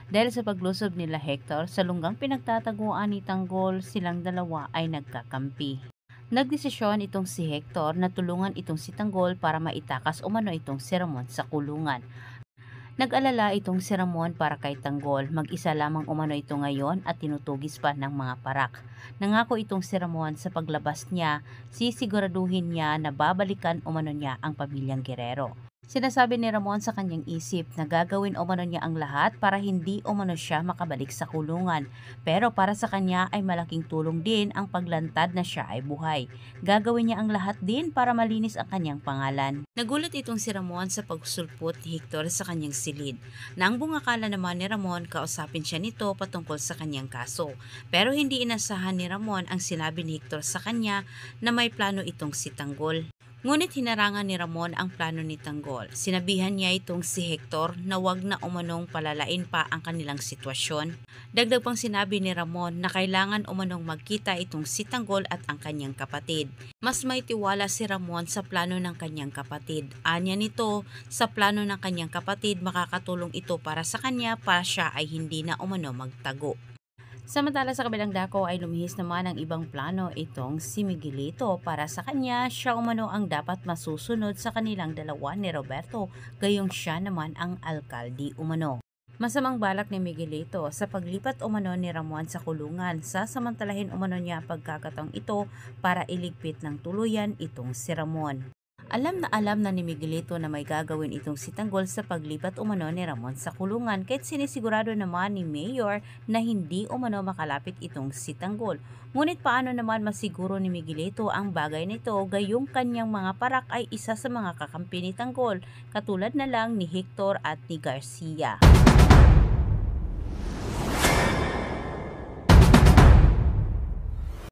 Dahil sa paglusob nila Hector sa lunggang pinagtataguan ni Tanggol, silang dalawa ay nagkakampi. Nagdesisyon itong si Hector na tulungan itong si Tanggol para maitakas umano itong si Ramon sa kulungan. Nag-alala itong si Ramon para kay Tanggol, mag-isa lamang umano ito ngayon at tinutugis pa ng mga parak. Nangako itong si Ramon sa paglabas niya, sisiguraduhin niya na babalikan umano niya ang pamilyang Guerrero. Sinasabi ni Ramon sa kanyang isip na gagawin umano niya ang lahat para hindi umano siya makabalik sa kulungan. Pero para sa kanya ay malaking tulong din ang paglantad na siya ay buhay. Gagawin niya ang lahat din para malinis ang kanyang pangalan. Nagulat itong si Ramon sa pagsulpot ni Hector sa kanyang silid. Nang bungakala naman ni Ramon, kausapin siya nito patungkol sa kanyang kaso. Pero hindi inasahan ni Ramon ang sinabi ni Hector sa kanya na may plano itong si Tanggol. Ngunit hinarangan ni Ramon ang plano ni Tanggol. Sinabihan niya itong si Hector na wag na umanong palalain pa ang kanilang sitwasyon. Dagdag pang sinabi ni Ramon na kailangan umanong magkita itong si Tanggol at ang kanyang kapatid. Mas may tiwala si Ramon sa plano ng kanyang kapatid. Anya nito, sa plano ng kanyang kapatid makakatulong ito para sa kanya para siya ay hindi na umano magtago. Samantala sa kabilang dako ay lumihis naman ang ibang plano itong si Miguelito. Para sa kanya, siya umano ang dapat masusunod sa kanilang dalawa ni Roberto, gayong siya naman ang alkalde umano. Masamang balak ni Miguelito sa paglipat umano ni Ramon sa kulungan, sasamantalahin umano niya pagkakataong ito para iligpit ng tuluyan itong si Ramon. Alam na ni Miguelito na may gagawin itong si Tanggol sa paglipat umano ni Ramon sa kulungan, kahit sinisigurado naman ni Mayor na hindi umano makalapit itong si Tanggol. Ngunit paano naman masiguro ni Miguelito ang bagay nito, gayong kanyang mga parak ay isa sa mga kakampi ni Tanggol, katulad na lang ni Hector at ni Garcia.